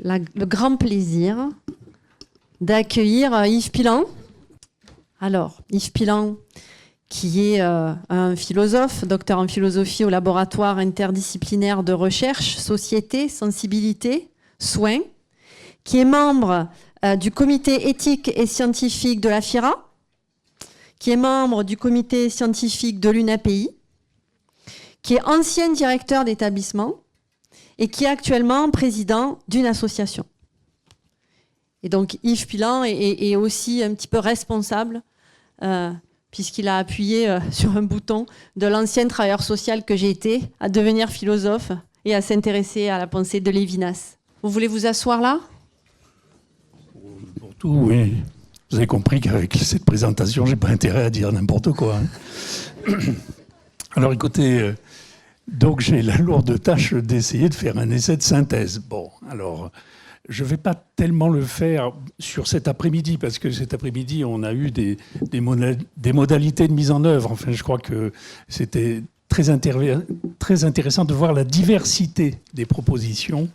le grand plaisir d'accueillir Yves Pilan. Alors, Yves Pilan, qui est un philosophe, docteur en philosophie au laboratoire interdisciplinaire de recherche, société, sensibilité, soins, qui est membre du comité éthique et scientifique de la FIRA, qui est membre du comité scientifique de l'UNAPI, qui est ancien directeur d'établissement et qui est actuellement président d'une association. Et donc Yves Pilan est aussi un petit peu responsable, puisqu'il a appuyé sur un bouton de l'ancien travailleur social que j'ai été, à devenir philosophe et à s'intéresser à la pensée de Lévinas. Vous voulez vous asseoir là ? Pour tout, oui. Vous avez compris qu'avec cette présentation, j'ai pas intérêt à dire n'importe quoi. Hein. Alors écoutez, donc j'ai la lourde tâche d'essayer de faire un essai de synthèse. Bon, alors je vais pas tellement le faire sur cet après-midi, parce que cet après-midi, on a eu des modalités de mise en œuvre. Enfin, je crois que c'était très intéressant de voir la diversité des propositions.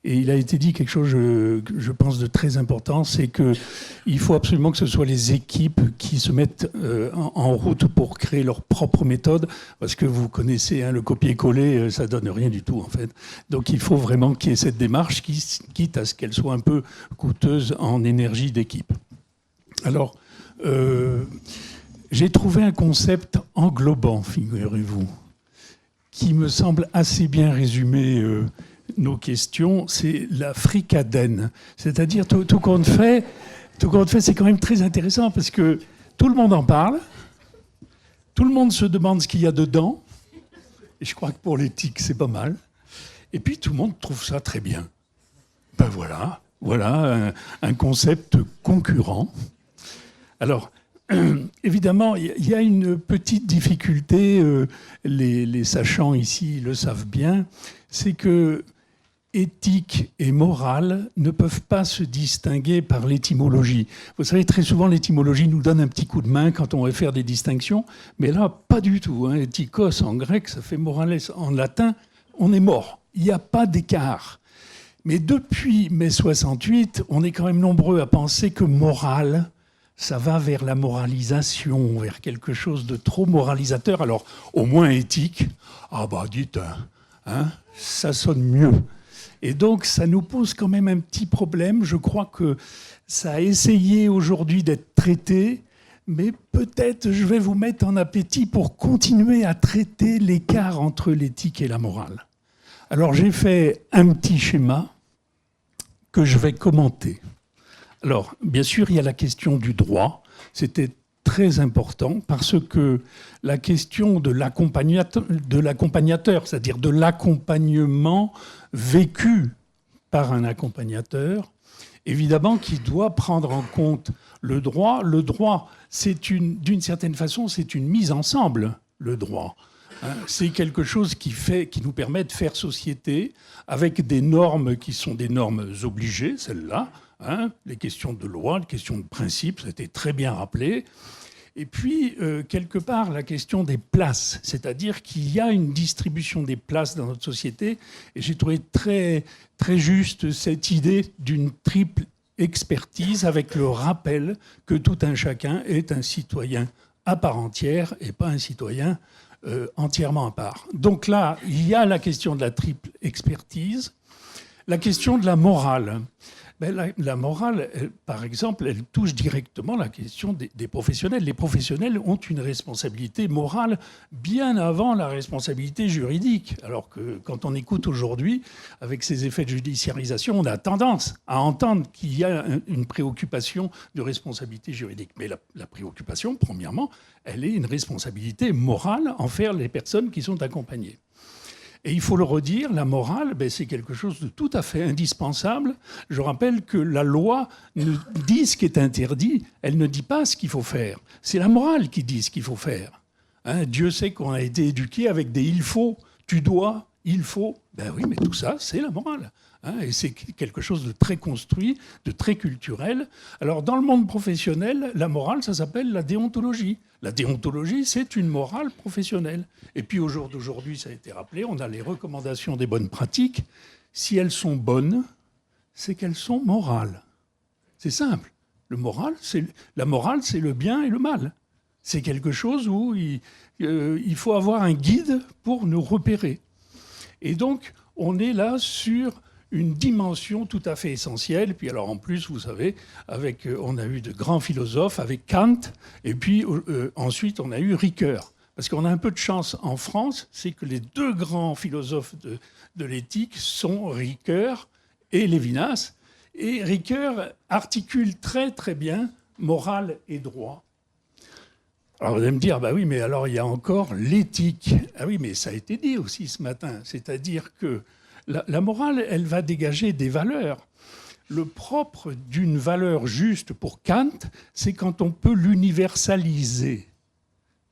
Et il a été dit quelque chose, je pense, de très important, c'est qu'il faut absolument que ce soit les équipes qui se mettent en route pour créer leur propre méthode, parce que vous connaissez, hein, le copier-coller, ça donne rien du tout, en fait. Donc il faut vraiment qu'il y ait cette démarche, quitte à ce qu'elle soit un peu coûteuse en énergie d'équipe. Alors, j'ai trouvé un concept englobant, figurez-vous, qui me semble assez bien résumer nos questions, c'est la fricadène. C'est-à-dire, tout compte fait, c'est quand même très intéressant, parce que tout le monde en parle, tout le monde se demande ce qu'il y a dedans, et je crois que pour l'éthique, c'est pas mal, et puis tout le monde trouve ça très bien. Ben voilà un concept concurrent. Alors, évidemment, il y a une petite difficulté, les sachants ici le savent bien, c'est que éthique et morale ne peuvent pas se distinguer par l'étymologie. Vous savez, très souvent, l'étymologie nous donne un petit coup de main quand on veut faire des distinctions, mais là, pas du tout. Hein. Éthikos en grec, ça fait morales en latin, on est mort. Il n'y a pas d'écart. Mais depuis mai 68, on est quand même nombreux à penser que morale, ça va vers la moralisation, vers quelque chose de trop moralisateur. Alors, au moins éthique, ah bah dites, hein, ça sonne mieux. Et donc, ça nous pose quand même un petit problème. Je crois que ça a essayé aujourd'hui d'être traité, mais peut-être je vais vous mettre en appétit pour continuer à traiter l'écart entre l'éthique et la morale. Alors, j'ai fait un petit schéma que je vais commenter. Alors, bien sûr, il y a la question du droit. C'était très important parce que la question de l'accompagnateur, c'est-à-dire de l'accompagnement vécu par un accompagnateur, évidemment, qui doit prendre en compte le droit. Le droit, d'une certaine façon, c'est une mise ensemble, le droit. C'est quelque chose qui nous permet de faire société avec des normes qui sont des normes obligées, celles-là, hein, les questions de loi, les questions de principe, ça a été très bien rappelé. Et puis, quelque part, la question des places, c'est-à-dire qu'il y a une distribution des places dans notre société. Et j'ai trouvé très, très juste cette idée d'une triple expertise avec le rappel que tout un chacun est un citoyen à part entière et pas un citoyen entièrement à part. Donc là, il y a la question de la triple expertise, la question de la morale. Ben, la morale, par exemple, elle touche directement la question des professionnels. Les professionnels ont une responsabilité morale bien avant la responsabilité juridique. Alors que quand on écoute aujourd'hui, avec ces effets de judiciarisation, on a tendance à entendre qu'il y a une préoccupation de responsabilité juridique. Mais la préoccupation, premièrement, elle est une responsabilité morale envers les personnes qui sont accompagnées. Et il faut le redire, la morale, c'est quelque chose de tout à fait indispensable. Je rappelle que la loi dit ce qui est interdit, elle ne dit pas ce qu'il faut faire. C'est la morale qui dit ce qu'il faut faire. Hein, Dieu sait qu'on a été éduqué avec des « il faut »,« tu dois »,« il faut ». Ben oui, mais tout ça, c'est la morale. Hein, et c'est quelque chose de très construit, de très culturel. Alors, dans le monde professionnel, la morale, ça s'appelle la déontologie. La déontologie, c'est une morale professionnelle. Et puis, au jour d'aujourd'hui, ça a été rappelé, on a les recommandations des bonnes pratiques. Si elles sont bonnes, c'est qu'elles sont morales. C'est simple. La morale, c'est le bien et le mal. C'est quelque chose où il faut avoir un guide pour nous repérer. Et donc, on est là sur une dimension tout à fait essentielle. Puis alors, en plus, vous savez, on a eu de grands philosophes avec Kant, et puis ensuite, on a eu Ricoeur. Parce qu'on a un peu de chance en France, c'est que les deux grands philosophes de l'éthique sont Ricoeur et Lévinas. Et Ricoeur articule très très bien morale et droit. Alors vous allez me dire, bah oui, mais alors il y a encore l'éthique. Ah oui, mais ça a été dit aussi ce matin. C'est-à-dire que la morale, elle va dégager des valeurs. Le propre d'une valeur juste pour Kant, c'est quand on peut l'universaliser.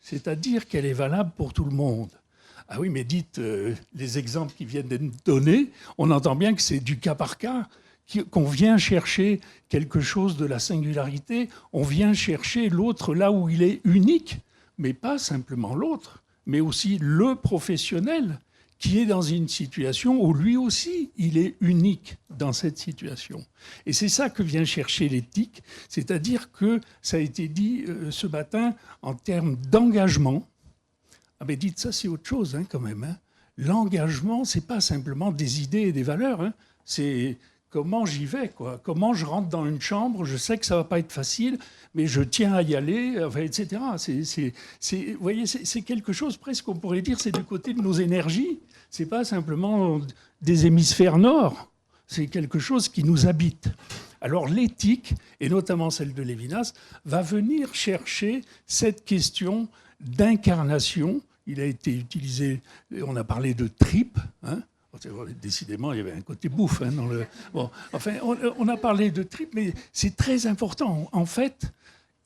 C'est-à-dire qu'elle est valable pour tout le monde. Ah oui, mais dites les exemples qui viennent d'être donnés, on entend bien que c'est du cas par cas, qu'on vient chercher quelque chose de la singularité, on vient chercher l'autre là où il est unique, mais pas simplement l'autre, mais aussi le professionnel qui est dans une situation où lui aussi, il est unique dans cette situation. Et c'est ça que vient chercher l'éthique, c'est-à-dire que, ça a été dit ce matin, en termes d'engagement. Ah mais dites, ça c'est autre chose quand même. L'engagement, c'est pas simplement des idées et des valeurs, c'est comment j'y vais, quoi. Comment je rentre dans une chambre, je sais que ça va pas être facile, mais je tiens à y aller, etc. Vous voyez, c'est quelque chose, presque, on pourrait dire, c'est du côté de nos énergies. C'est pas simplement des hémisphères nord, c'est quelque chose qui nous habite. Alors l'éthique, et notamment celle de Lévinas, va venir chercher cette question d'incarnation. Il a été utilisé, on a parlé de tripes, décidément, il y avait un côté bouffe dans le. Bon, enfin, on a parlé de tripes, mais c'est très important. En fait,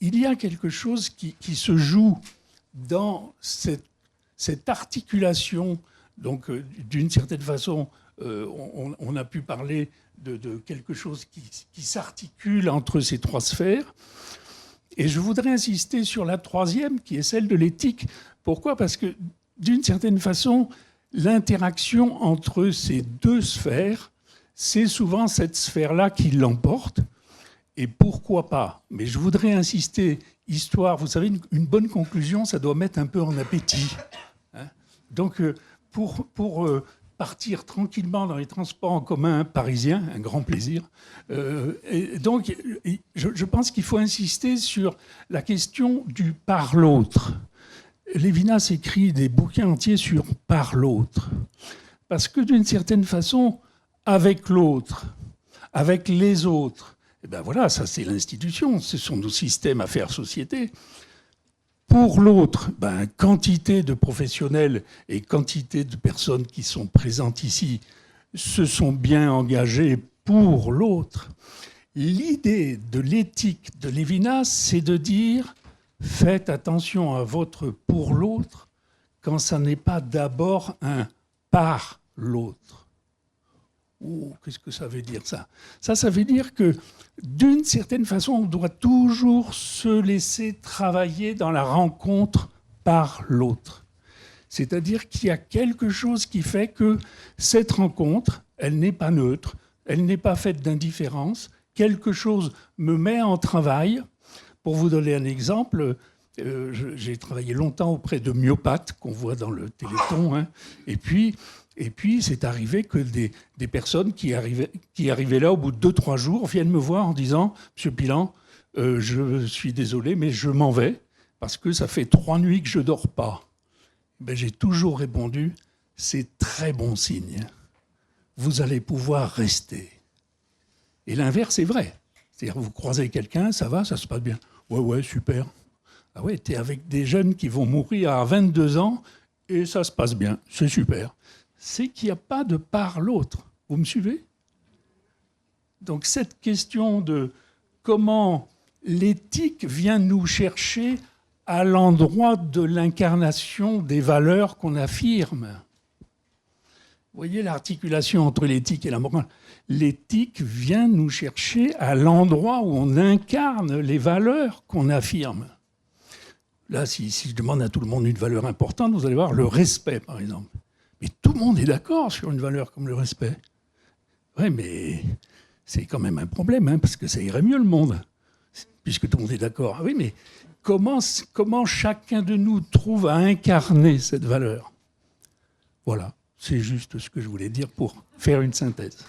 il y a quelque chose qui se joue dans cette articulation. Donc, d'une certaine façon, on a pu parler de quelque chose qui s'articule entre ces trois sphères. Et je voudrais insister sur la troisième, qui est celle de l'éthique. Pourquoi ? Parce que, d'une certaine façon, l'interaction entre ces deux sphères, c'est souvent cette sphère-là qui l'emporte. Et pourquoi pas ? Mais je voudrais insister, histoire, vous savez, une bonne conclusion, ça doit mettre un peu en appétit. Donc, pour partir tranquillement dans les transports en commun parisiens, un grand plaisir. Et donc, je pense qu'il faut insister sur la question du par l'autre. Lévinas écrit des bouquins entiers sur « par l'autre ». Parce que d'une certaine façon, avec l'autre, avec les autres, et ben voilà, ça c'est l'institution, ce sont nos systèmes affaires-société. Pour l'autre, quantité de professionnels et quantité de personnes qui sont présentes ici se sont bien engagés pour l'autre. L'idée de l'éthique de Lévinas, c'est de dire faites attention à votre pour l'autre quand ça n'est pas d'abord un par l'autre. Oh, qu'est-ce que ça veut dire ça ? Ça veut dire que d'une certaine façon, on doit toujours se laisser travailler dans la rencontre par l'autre. C'est-à-dire qu'il y a quelque chose qui fait que cette rencontre, elle n'est pas neutre, elle n'est pas faite d'indifférence, quelque chose me met en travail. Pour vous donner un exemple, j'ai travaillé longtemps auprès de myopathes qu'on voit dans le Téléthon. Et puis, c'est arrivé que des personnes qui arrivaient là au bout de 2-3 jours viennent me voir en disant « Monsieur Pilan, je suis désolé, mais je m'en vais parce que ça fait 3 nuits que je ne dors pas. » J'ai toujours répondu « C'est très bon signe. Vous allez pouvoir rester. » Et l'inverse est vrai. C'est-à-dire vous croisez quelqu'un, ça va, ça se passe bien. Ouais, super. Ah ouais, t'es avec des jeunes qui vont mourir à 22 ans et ça se passe bien, c'est super. C'est qu'il n'y a pas de par l'autre. Vous me suivez ? Donc cette question de comment l'éthique vient nous chercher à l'endroit de l'incarnation des valeurs qu'on affirme. Vous voyez l'articulation entre l'éthique et la morale. L'éthique vient nous chercher à l'endroit où on incarne les valeurs qu'on affirme. Là, si je demande à tout le monde une valeur importante, vous allez voir le respect, par exemple. Mais tout le monde est d'accord sur une valeur comme le respect. Oui, mais c'est quand même un problème, hein, parce que ça irait mieux le monde, puisque tout le monde est d'accord. Ah oui, mais comment chacun de nous trouve à incarner cette valeur? Voilà, c'est juste ce que je voulais dire pour faire une synthèse.